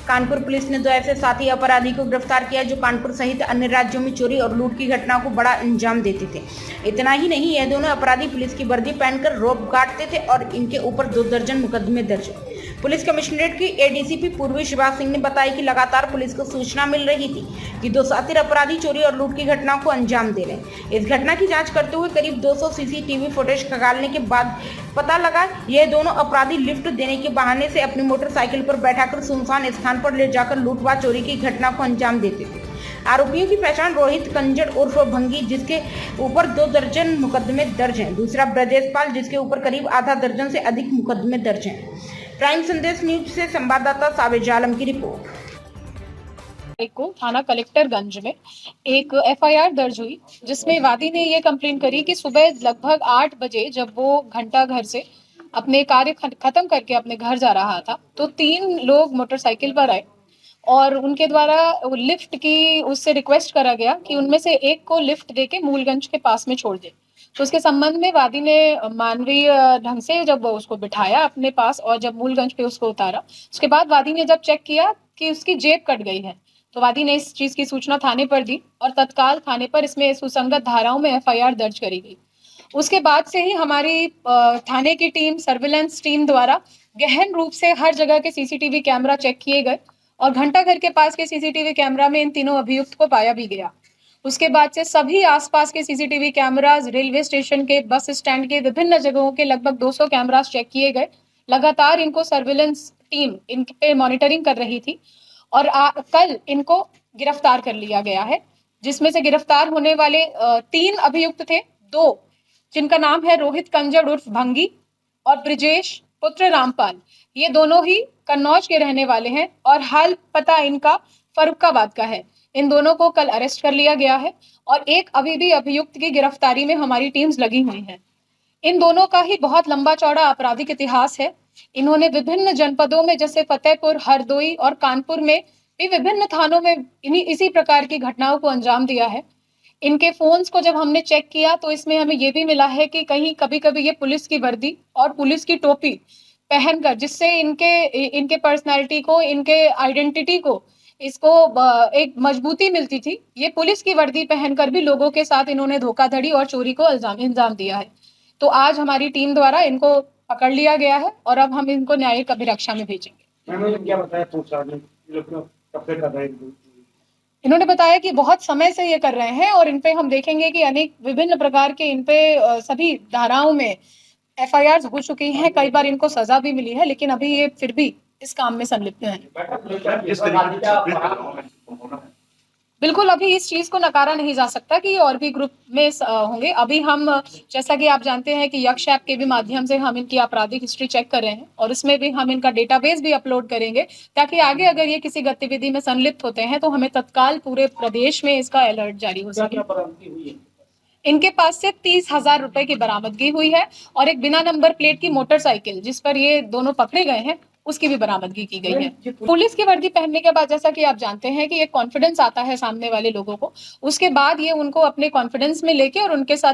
Kanpur police ने 2 ऐसे साथी अपराधी को गिरफ्तार किया जो कानपुर सहित अन्य राज्यों में चोरी और लूट की घटनाओं को बड़ा अंजाम देते थे। इतना ही नहीं, यह दोनों अपराधी पुलिस की वर्दी पहनकर रोब काटते थे और इनके ऊपर 2 दर्जन मुकदमे दर्ज हैं। पुलिस कमिश्नरेट की एडीसीपी पूर्वी शिवराज सिंह ने बताया कि लगातार पुलिस को सूचना मिल रही थी कि 2 साथी अपराधी चोरी और लूट की घटनाओं को अंजाम दे रहे हैं। इस घटना की जांच करते हुए करीब 200 सीसीटीवी फुटेज खंगालने के बाद पता लगा यह दोनों अपराधी लिफ्ट देने के बहाने से अपनी मोटरसाइकिल पर बैठाकर सुनसान स्थान पर ले जाकर लूट व चोरी की घटना को अंजाम देते थे। आरोपियों की पहचान रोहित कंजड़ उर्फ भंगी, जिसके ऊपर 2 दर्जन मुकदमे दर्ज हैं, दूसरा ब्रजेश पाल, जिसके ऊपर करीब आधा दर्जन से अधिक मुकदमे दर्ज हैं। प्राइम संदेश न्यूज से संवाददाता साबिज आलम की रिपोर्ट। को थाना कलेक्टरगंज में एक एफआईआर दर्ज हुई, जिसमें वादी ने ये कंप्लेन करी कि सुबह लगभग 8 बजे जब वो घंटा घर से अपने कार्य खत्म करके अपने घर जा रहा था तो 3 लोग मोटरसाइकिल पर आए और उनके द्वारा लिफ्ट की उससे रिक्वेस्ट करा गया कि उनमें से एक को लिफ्ट देके मूलगंज के पास में छोड़ दे। तो उसके संबंध में वादी ने मानवीय ढंग से जब उसको बिठाया अपने पास और जब मूलगंज पे उसको उतारा, उसके बाद वादी ने जब चेक किया कि उसकी जेब कट गई है तो वादी ने इस चीज की सूचना थाने पर दी और तत्काल थाने पर इसमें सुसंगत धाराओं में एफआईआर दर्ज करी गई। उसके बाद से ही हमारी थाने की टीम, सर्विलांस टीम द्वारा गहन रूप से हर जगह के सीसीटीवी कैमरा चेक किए गए और घंटा घर के पास के सीसीटीवी कैमरा में इन तीनों अभियुक्त को पाया भी गया। उसके बाद से सभी आसपास के सीसीटीवी कैमरास, रेलवे स्टेशन के, बस स्टैंड के विभिन्न जगहों के लगभग 200 कैमरास चेक किए गए। लगातार इनको सर्विलांस टीम इन पे मॉनिटरिंग कर रही थी और कल इनको गिरफ्तार कर लिया गया है, जिसमें से गिरफ्तार होने वाले 3 अभियुक्त थे। 2 जिनका नाम है रोहित कंजड़ उर्फ भंगी और ब्रिजेश पुत्र रामपाल, ये दोनों ही कन्नौज के रहने वाले हैं और हाल पता इनका फर्रुखाबाद का है। इन दोनों को कल अरेस्ट कर लिया गया है और एक अभी भी अभियुक्त की गिरफ्तारी में हमारी टीम्स लगी हुई हैं। इन दोनों का ही बहुत लंबा चौड़ा आपराधिक इतिहास है। इन्होंने विभिन्न जनपदों में जैसे फतेहपुर, हरदोई और कानपुर में भी विभिन्न थानों में इसी प्रकार की घटनाओं को अंजाम दिया है। इनके फोन्स को जब हमने चेक किया तो इसमें हमें ये भी मिला है कि कहीं कभी-कभी ये पुलिस की वर्दी और पुलिस की टोपी पहनकर, जिससे इनके पर्सनैलिटी को, इनके आइडेंटिटी को, इसको एक मजबूती मिलती थी। ये पुलिस की वर्दी पहनकर भी लोगों के साथ इन्होंने धोखाधड़ी और चोरी को अंजाम दिया है। तो आज हमारी टीम द्वारा इनको पकड़ लिया गया है और अब हम इनको न्यायिक अभिरक्षा में भेजेंगे। क्या बताया इन्होंने बताया कि बहुत समय से ये कर रहे हैं और इनपे हम देखेंगे कि अनेक विभिन्न प्रकार के इनपे सभी धाराओं में एफआईआर हो चुकी हैं। कई बार इनको सजा भी मिली है, लेकिन अभी ये फिर भी इस काम में संलिप्त हैं। बिल्कुल, अभी इस चीज को नकारा नहीं जा सकता कि और भी ग्रुप में होंगे। अभी हम, जैसा कि आप जानते हैं कि यक्ष ऐप के भी माध्यम से हम इनकी आपराधिक हिस्ट्री चेक कर रहे हैं और इसमें भी हम इनका डेटाबेस भी अपलोड करेंगे, ताकि आगे अगर ये किसी गतिविधि में संलिप्त होते हैं तो हमें तत्काल पूरे प्रदेश में इसका अलर्ट जारी हो सके। इनके पास से 30,000 रुपए की बरामदगी हुई है और एक बिना नंबर प्लेट की मोटरसाइकिल, जिस पर ये दोनों पकड़े गए हैं, उसकी भी बरामदगी की गई है। पुलिस की वर्दी पहनने के बाद जैसा कि आप जानते हैं कि एक कॉन्फिडेंस आता है सामने वाले लोगों को, उसके बाद ये उनको अपने कॉन्फिडेंस में लेके और उनके साथ